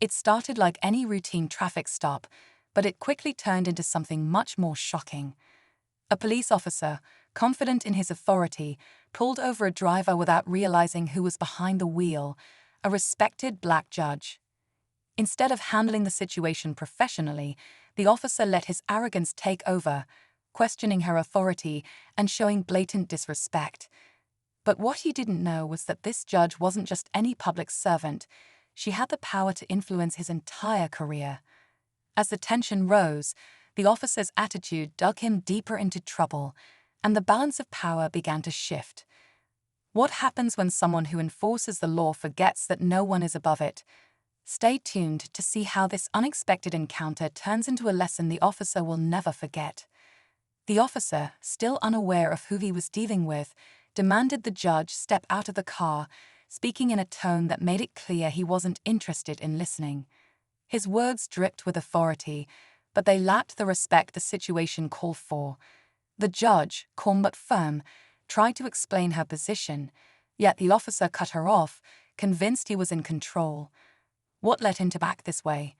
It started like any routine traffic stop, but it quickly turned into something much more shocking. A police officer, confident in his authority, pulled over a driver without realizing who was behind the wheel, a respected black judge. Instead of handling the situation professionally, the officer let his arrogance take over, questioning her authority and showing blatant disrespect. But what he didn't know was that this judge wasn't just any public servant. She had the power to influence his entire career. As the tension rose, the officer's attitude dug him deeper into trouble, and the balance of power began to shift. What happens when someone who enforces the law forgets that no one is above it? Stay tuned to see how this unexpected encounter turns into a lesson the officer will never forget. The officer, still unaware of who he was dealing with, demanded the judge step out of the car, speaking in a tone that made it clear he wasn't interested in listening. His words dripped with authority, but they lacked the respect the situation called for. The judge, calm but firm, tried to explain her position, yet the officer cut her off, convinced he was in control. What led him to act this way?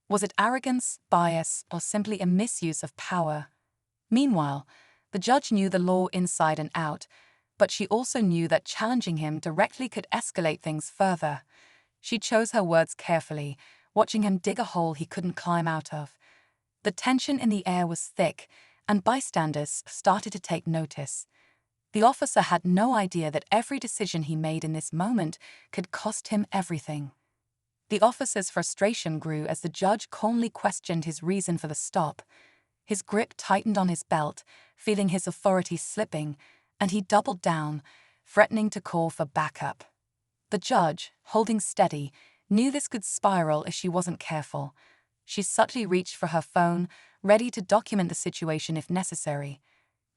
Was it arrogance, bias, or simply a misuse of power? Meanwhile, the judge knew the law inside and out, but she also knew that challenging him directly could escalate things further. She chose her words carefully, watching him dig a hole he couldn't climb out of. The tension in the air was thick, and bystanders started to take notice. The officer had no idea that every decision he made in this moment could cost him everything. The officer's frustration grew as the judge calmly questioned his reason for the stop. His grip tightened on his belt, feeling his authority slipping, and he doubled down, threatening to call for backup. The judge, holding steady, knew this could spiral if she wasn't careful. She subtly reached for her phone, ready to document the situation if necessary.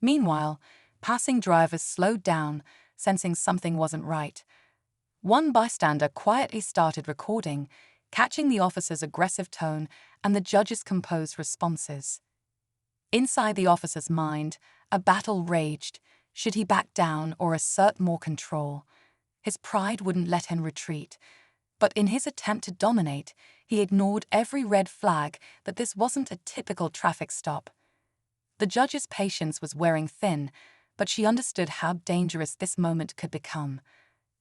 Meanwhile, passing drivers slowed down, sensing something wasn't right. One bystander quietly started recording, catching the officer's aggressive tone and the judge's composed responses. Inside the officer's mind, a battle raged. Should he back down or assert more control? His pride wouldn't let him retreat. But in his attempt to dominate, he ignored every red flag that this wasn't a typical traffic stop. The judge's patience was wearing thin, but she understood how dangerous this moment could become.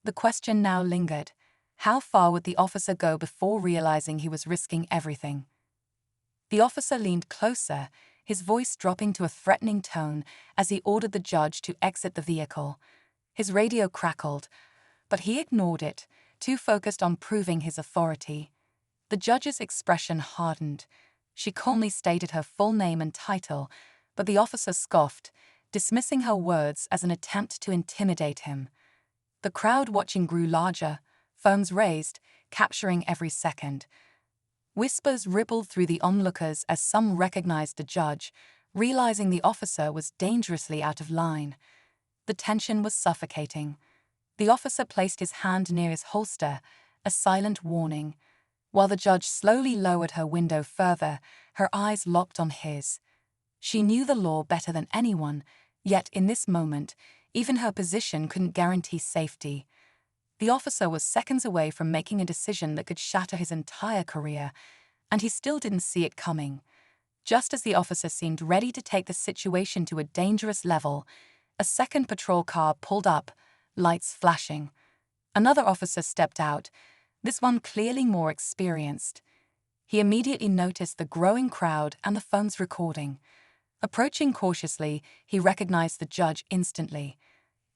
The question now lingered: how far would the officer go before realizing he was risking everything? The officer leaned closer, his voice dropping to a threatening tone as he ordered the judge to exit the vehicle. His radio crackled, but he ignored it, too focused on proving his authority. The judge's expression hardened. She calmly stated her full name and title, but the officer scoffed, dismissing her words as an attempt to intimidate him. The crowd watching grew larger, phones raised, capturing every second. Whispers rippled through the onlookers as some recognized the judge, realizing the officer was dangerously out of line. The tension was suffocating. The officer placed his hand near his holster, a silent warning. While the judge slowly lowered her window further, her eyes locked on his. She knew the law better than anyone, yet in this moment, even her position couldn't guarantee safety. The officer was seconds away from making a decision that could shatter his entire career, and he still didn't see it coming. Just as the officer seemed ready to take the situation to a dangerous level, a second patrol car pulled up, lights flashing. Another officer stepped out, this one clearly more experienced. He immediately noticed the growing crowd and the phone's recording. Approaching cautiously, he recognized the judge instantly.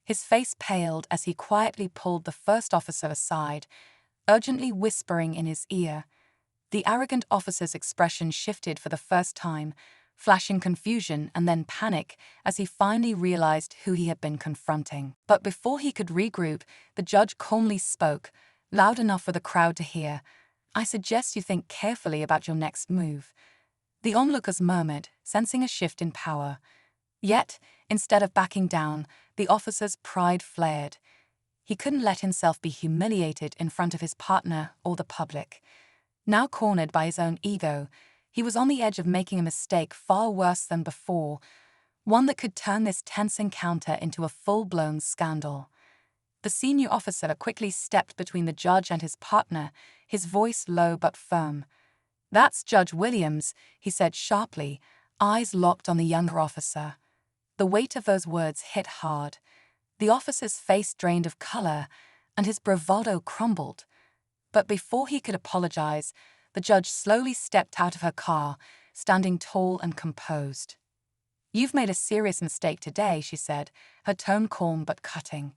His face paled as he quietly pulled the first officer aside, urgently whispering in his ear. The arrogant officer's expression shifted for the first time, flashing confusion and then panic as he finally realized who he had been confronting. But before he could regroup, the judge calmly spoke, loud enough for the crowd to hear. "I suggest you think carefully about your next move." The onlookers murmured, sensing a shift in power. Yet, instead of backing down, the officer's pride flared. He couldn't let himself be humiliated in front of his partner or the public. Now cornered by his own ego, he was on the edge of making a mistake far worse than before, one that could turn this tense encounter into a full-blown scandal. The senior officer quickly stepped between the judge and his partner, his voice low but firm. "That's Judge Williams," he said sharply, eyes locked on the younger officer. The weight of those words hit hard. The officer's face drained of color, and his bravado crumbled. But before he could apologize, the judge slowly stepped out of her car, standing tall and composed. "You've made a serious mistake today," she said, her tone calm but cutting.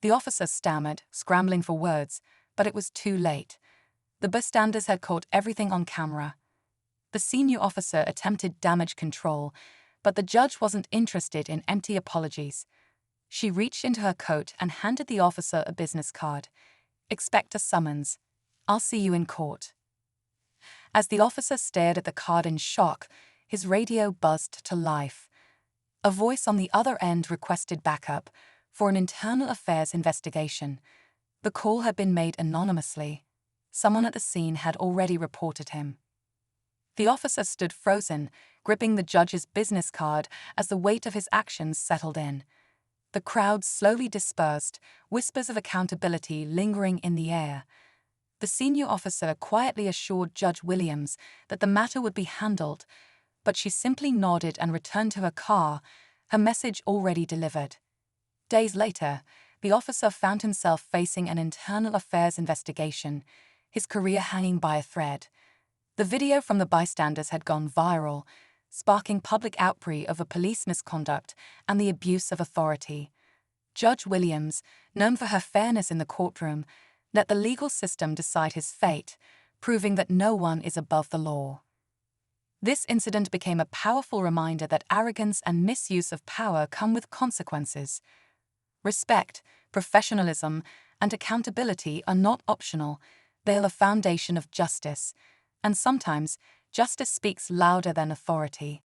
The officer stammered, scrambling for words, but it was too late. The bystanders had caught everything on camera. The senior officer attempted damage control, but the judge wasn't interested in empty apologies. She reached into her coat and handed the officer a business card. "Expect a summons. I'll see you in court." As the officer stared at the card in shock, his radio buzzed to life. A voice on the other end requested backup for an internal affairs investigation. The call had been made anonymously. Someone at the scene had already reported him. The officer stood frozen, gripping the judge's business card as the weight of his actions settled in. The crowd slowly dispersed, whispers of accountability lingering in the air. The senior officer quietly assured Judge Williams that the matter would be handled, but she simply nodded and returned to her car, her message already delivered. Days later, the officer found himself facing an internal affairs investigation, his career hanging by a thread. The video from the bystanders had gone viral, sparking public outcry over police misconduct and the abuse of authority. Judge Williams, known for her fairness in the courtroom, let the legal system decide his fate, proving that no one is above the law. This incident became a powerful reminder that arrogance and misuse of power come with consequences. Respect, professionalism, and accountability are not optional. They are the foundation of justice, and sometimes justice speaks louder than authority.